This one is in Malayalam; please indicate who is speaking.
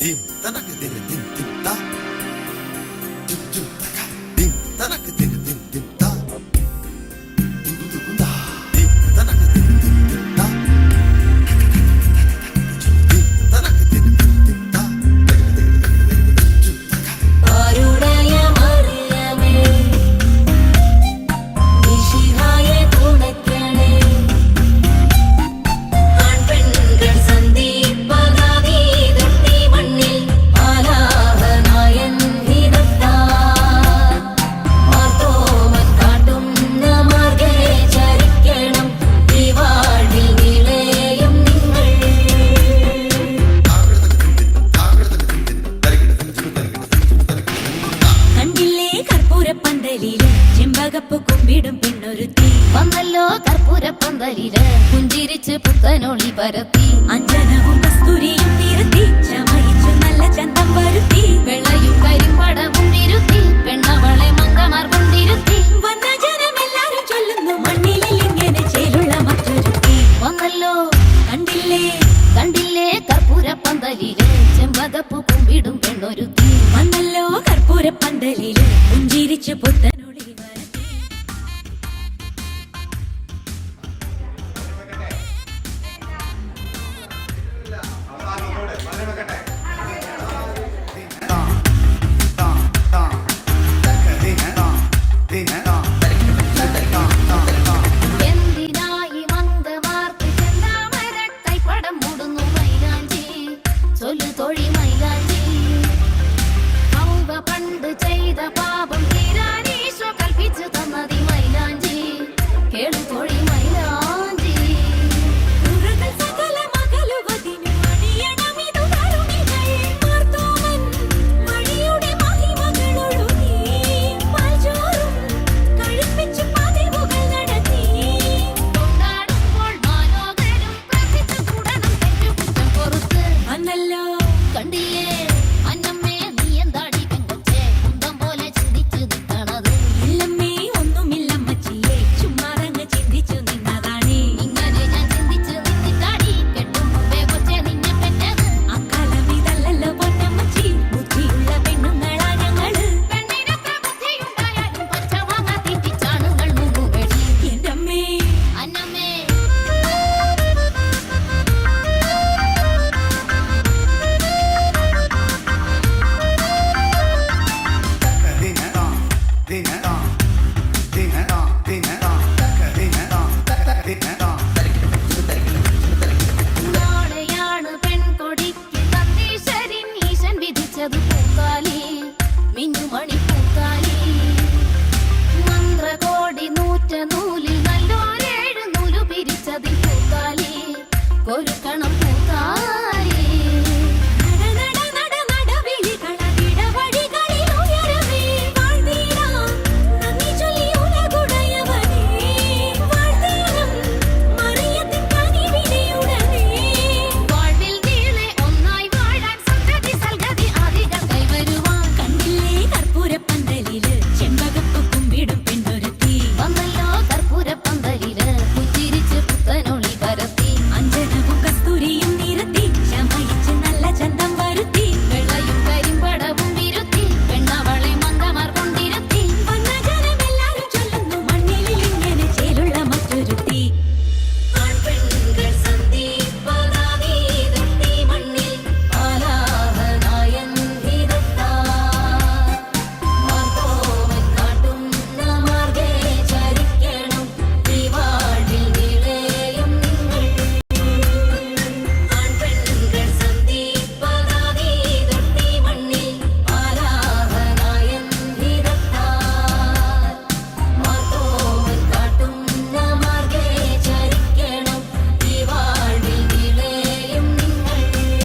Speaker 1: dim tanak dim dim dim ta dim dim taka dim tanak dim dim dim ta dim dim da dim tanak dim dim dim ta dim tanak dim dim dim ta
Speaker 2: ആരുടയ മറിയമേ നിശിഹായെ തുണയ്ക്കണേ ആൺപെൺകൾ സന്ധിപ്പതാതി തൊട്ടി മണ്ണിൽ ആലാഹനായൻ ഹിതത്താൽ മാർത്തോമൻ കാട്ടുന്ന മാർഗേ ചരിക്കണം ഈ വാഴ്വിൽ നിളയും നിങ്ങൾ കണ്ടില്ലേ കർപ്പൂരപ്പന്തലില് ചെമ്പകപ്പ് കുമ്പിടും പെണ്ണൊരുത്തി വന്നല്ലോ കർപ്പൂരപ്പന്തലില് പുഞ്ചിരിച്ച് പുത്തനൊളി പരത്തി അഞ്ജനവും കസ്തൂരിയും തിരുത്തി ചമയിച്ചു നല്ല ചന്തം വരുത്തി വെള്ളയും കരിമ്പടവും തിരുത്തി പെണ്ണവളെ മങ്കമാർ കൊണ്ടിരുത്തി വന്ന ജനമെല്ലാരും ചൊല്ലുന്നു മണ്ണിലിൽ ഇങ്ങനെ ചേലുള്ള മറ്റൊരുത്തി വന്നല്ലോ കണ്ടില്ലേ കണ്ടില്ലേ കർപ്പൂരപ്പന്തലില് ചെമ്പകപ്പ് കുമ്പിടും പെണ്ണൊരുത്തി വന്നല്ലോ കർപ്പൂരപ്പന്തലില് പുഞ്ചിരിച്ച് പുത്തനൊളി വരത്തി എന്തിനായി മന്ദവാർത്ത് ചെന്താമര കൈപ്പടം മൂടുന്നു മൈലാഞ്ചി ചൊല്ലു തൊഴി മൈലാഞ്ചി ഹൗവ പണ്ട് ചെയ്ത പാപം തീരാനീശോ കൽപ്പിച്ചു തന്നതി മൈലാഞ്ചി കേളു തൊഴി മൈലാഞ്ചി കുറുകൾ സകല മകളുവതിനു അണിയണമിതു തരുണികൾ മാർത്തോമൻ മണിയുടെ മഹിമകളൊഴുകി പാൽചോറും കഴിപ്പിച്ചു പതിവുകൾ നടത്തി കൊണ്ടാടുമ്പോൾ മാലോകരും പ്രാർത്ഥിച്ചു കൂടണം തെറ്റുകുറ്റം പൊറുത്ത് വന്നല്ലോ കണ്ടില്ലേ അന്നമ്മേ നീ എന്താടി പെങ്കൊച്ചേ കുന്തം പോലെ ചിന്തിച്ചു നിൽക്കണത് ഇല്ലമ്മേ ഒന്നുമില്ലമ്മച്ചിയെ ചുമ്മാറങ്ങ് ചിന്തിച്ചു നിന്നതാണേ ഇങ്ങനെ ഞാൻ ചിന്തിച്ചു നിന്നിട്ടാടി കെട്ടും മുമ്പേ കൊച്ചേ നിന്നെ പെറ്റത് അക്കാലം ഇതല്ലല്ലോ പൊന്നമ്മച്ചി ബുദ്ധിയുള്ള പെണ്ണുങ്ങളാ ഞങ്ങള് പെണ്ണിനത്ര ബുദ്ധിയുണ്ടായാലും പച്ചമാങ്ങ തീറ്റിച്ചാണുങ്ങൾ മുങ്ങുപെടി എന്റമ്മേ അന്നമ്മേ നാളെയാണ് പെൺകൊടിക്ക് തന്തീശ്വരൻ ഈശൻ വിധിച്ചത് പൂക്കാലി മിന്നുമണി പൂക്കാലി മന്ത്രകോടി നൂറ്റ നൂലിൽ നല്ലോരേഴ് നൂലു പിരിച്ചതിൽ പൂക്കാലി കൊരുക്കണം